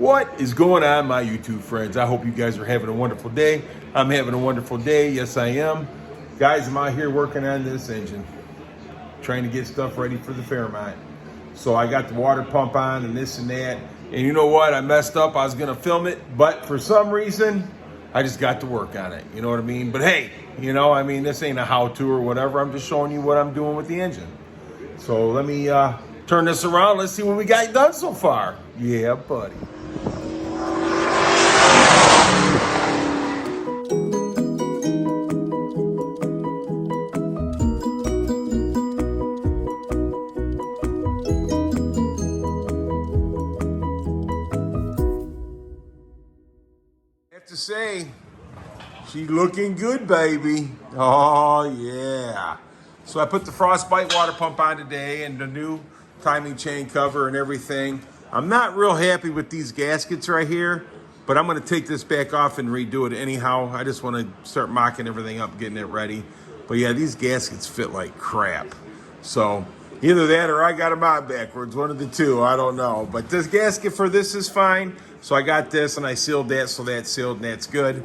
What is going on, my YouTube friends? I hope you guys are having a wonderful day. I'm having a wonderful day. Yes, I am. Guys, I'm out here working on this engine, trying to get stuff ready for the Fairmont. So I got the water pump on and this and that. And you know what? I messed up. I was going to film it, but for some reason, I just got to work on it. You know what I mean? But hey, this ain't a how-to or whatever. I'm just showing you what I'm doing with the engine. So let me turn this around. Let's see what we got done so far. Yeah, buddy. I have to say, she's looking good, baby. Oh, yeah. So I put the frostbite water pump on today and the new timing chain cover and everything. I'm not real happy with these gaskets right here, but I'm going to take this back off and redo it anyhow. I just want to start mocking everything up, getting it ready. But yeah, these gaskets fit like crap. So either that or I got them on backwards, one of the two, I don't know. But this gasket for this is fine. So I got this and I sealed that, so that's sealed and that's good.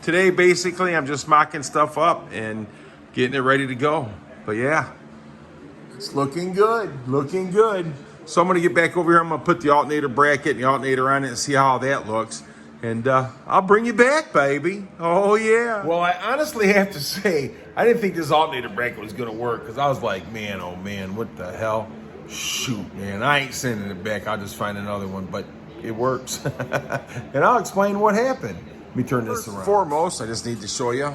Today, basically, I'm just mocking stuff up and getting it ready to go. But yeah, it's looking good, looking good. So I'm gonna get back over here. I'm gonna put the alternator bracket and the alternator on it and see how that looks. And I'll bring you back, baby. Oh yeah. Well, I honestly have to say, I didn't think this alternator bracket was gonna work because I was like, man, oh man, what the hell? Shoot, man, I ain't sending it back. I'll just find another one, but it works. And I'll explain what happened. Let me turn this around. First and foremost, I just need to show you.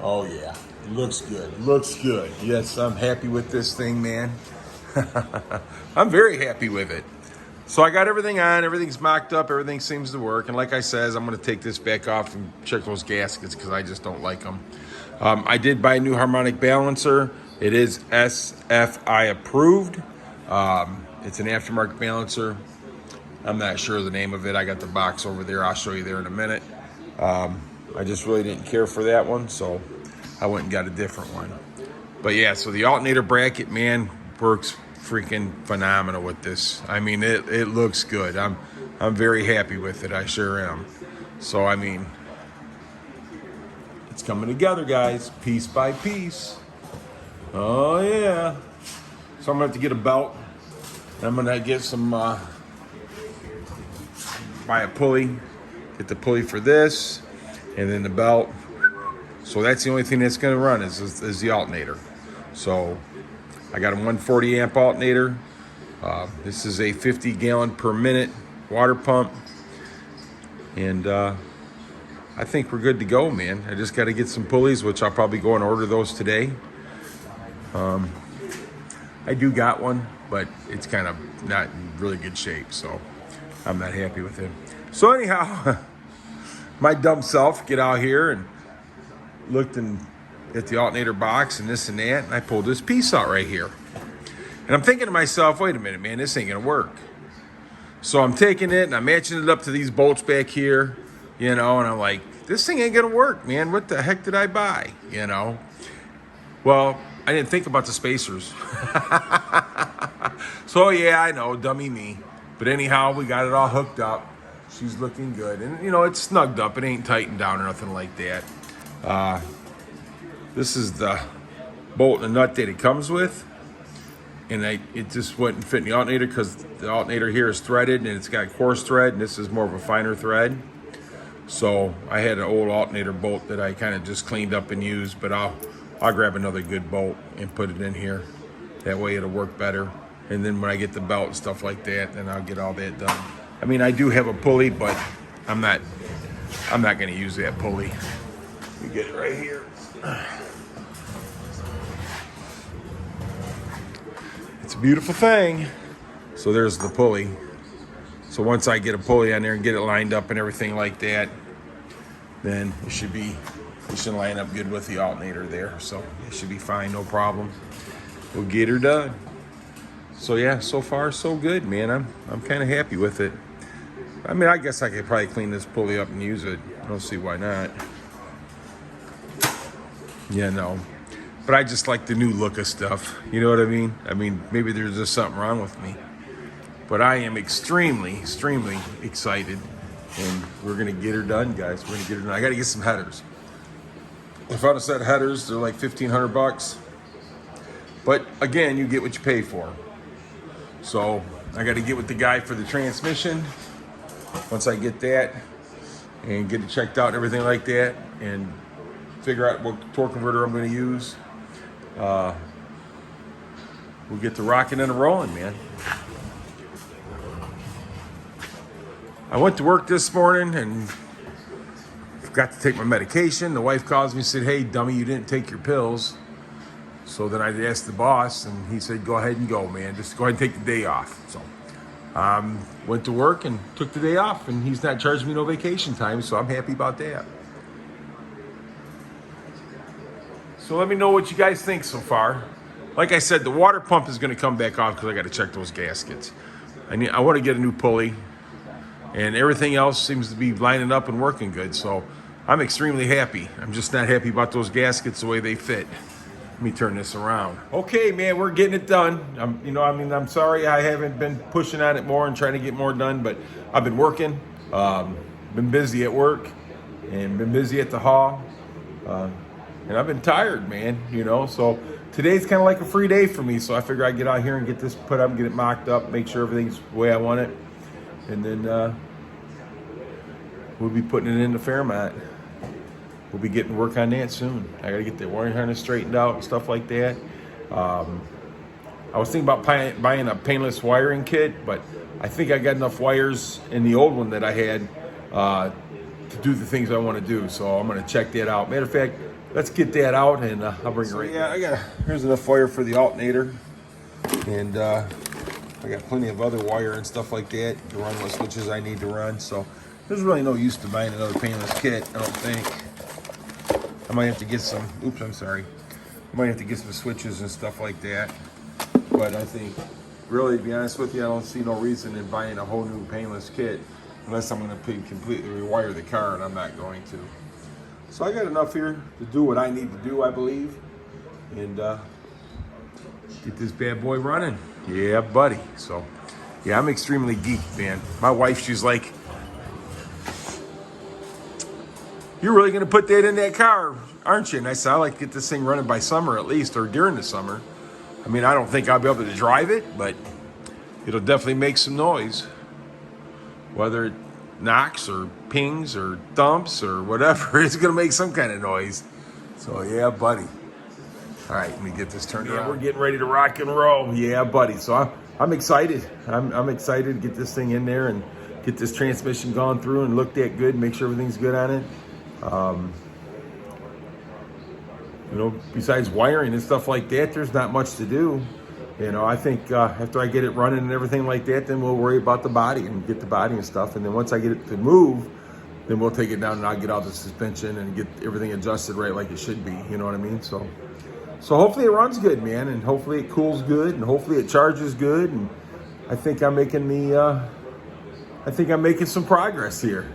Oh yeah, it looks good, looks good. Yes, I'm happy with this thing, man. I'm very happy with it. So I got everything on, everything's mocked up, everything seems to work. And like I said, I'm gonna take this back off and check those gaskets because I just don't like them. I did buy a new harmonic balancer. It is SFI approved. It's an aftermarket balancer. I'm not sure of the name of it. I got the box over there. I'll show you there in a minute. I just really didn't care for that one, so I went and got a different one. But yeah, so the alternator bracket, man, works freaking phenomenal with this. I mean, it looks good. I'm very happy with it. I sure am. So I mean, it's coming together, guys, piece by piece. Oh yeah. So I'm gonna have to get a belt. And I'm gonna get some buy a pulley, get the pulley for this, and then the belt. So that's the only thing that's gonna run is the alternator. So I got a 140 amp alternator. This is a 50 gallon per minute water pump. And I think we're good to go, man. I just gotta get some pulleys, which I'll probably go and order those today. I do got one, but it's kind of not in really good shape, so I'm not happy with it. So anyhow, my dumb self get out here and looked at the alternator box and this and that, and I pulled this piece out right here. And I'm thinking to myself, wait a minute, man, this ain't gonna work. So I'm taking it and I'm matching it up to these bolts back here, and I'm like, this thing ain't gonna work, man. What the heck did I buy, Well, I didn't think about the spacers. So yeah, I know, dummy me. But anyhow, we got it all hooked up. She's looking good. And it's snugged up. It ain't tightened down or nothing like that. This is the bolt and nut that it comes with. And it just wouldn't fit in the alternator because the alternator here is threaded and it's got coarse thread, and this is more of a finer thread. So I had an old alternator bolt that I kind of just cleaned up and used, but I'll grab another good bolt and put it in here. That way it'll work better. And then when I get the belt and stuff like that, then I'll get all that done. I mean, I do have a pulley, but I'm not gonna use that pulley. You get it right here. It's a beautiful thing. So there's the pulley. So once I get a pulley on there and get it lined up and everything like that, then it should line up good with the alternator there. So it should be fine, no problem. We'll get her done. So yeah, so far so good, man. I'm kind of happy with it. I mean, I guess I could probably clean this pulley up and use it. I don't see why not. Yeah, no. But I just like the new look of stuff. You know what I mean? I mean, maybe there's just something wrong with me. But I am extremely, extremely excited. And we're going to get her done, guys. We're going to get her done. I got to get some headers. I found a set of headers. They're like $1,500. But again, you get what you pay for. So I got to get with the guy for the transmission. Once I get that and get it checked out and everything like that, and figure out what torque converter I'm going to use, we'll get the rocking and rolling, man. I went to work this morning and forgot to take my medication. The wife calls me and said, "Hey, dummy, you didn't take your pills." So then I asked the boss, and he said, "Go ahead and go, man. Just go ahead and take the day off." So went to work and took the day off, and he's not charging me no vacation time, so I'm happy about that. So let me know what you guys think so far. Like I said, the water pump is going to come back off because I got to check those gaskets. I want to get a new pulley. And everything else seems to be lining up and working good. So I'm extremely happy. I'm just not happy about those gaskets the way they fit. Let me turn this around. Okay, man, we're getting it done. I'm sorry I haven't been pushing on it more and trying to get more done, but I've been working, been busy at work, and been busy at the hall. And I've been tired, man, So today's kind of like a free day for me. So I figure I'd get out here and get this put up, get it mocked up, make sure everything's the way I want it. And then we'll be putting it in the Fairmont. We'll be getting work on that soon. I gotta get the wiring harness straightened out and stuff like that. I was thinking about buying a paintless wiring kit, but I think I got enough wires in the old one that I had to do the things I want to do. So I'm gonna check that out. Matter of fact, let's get that out and I'll bring it right back. Yeah, here's enough wire for the alternator. And I got plenty of other wire and stuff like that to run what switches I need to run. So there's really no use to buying another painless kit, I don't think. I might have to get some, I might have to get some switches and stuff like that. But I think, really, to be honest with you, I don't see no reason in buying a whole new painless kit unless I'm going to completely rewire the car, and I'm not going to. So I got enough here to do what I need to do, I believe. And get this bad boy running. Yeah, buddy. So, yeah, I'm extremely geeked, man. My wife, she's like, "You're really going to put that in that car, aren't you?" And I said, "I like to get this thing running by summer at least, or during the summer. I mean, I don't think I'll be able to drive it, but it'll definitely make some noise. Whether it knocks or pings or thumps or whatever, it's going to make some kind of noise." So, yeah, buddy. All right, let me get this turned around. We're getting ready to rock and roll. Yeah, buddy. So I'm excited. I'm excited to get this thing in there and get this transmission gone through and looked at good, make sure everything's good on it. Besides wiring and stuff like that, there's not much to do. I think after I get it running and everything like that, then we'll worry about the body and get the body and stuff. And then once I get it to move, then we'll take it down and I'll get all the suspension and get everything adjusted right like it should be. You know what I mean? So hopefully it runs good, man, and hopefully it cools good, and hopefully it charges good, and I think I'm making some progress here.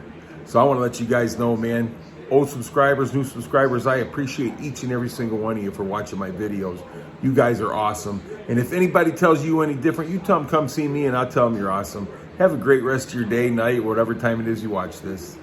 So I want to let you guys know, man, old subscribers, new subscribers, I appreciate each and every single one of you for watching my videos. You guys are awesome. And if anybody tells you any different, you tell them come see me, and I'll tell them you're awesome. Have a great rest of your day, night, whatever time it is you watch this.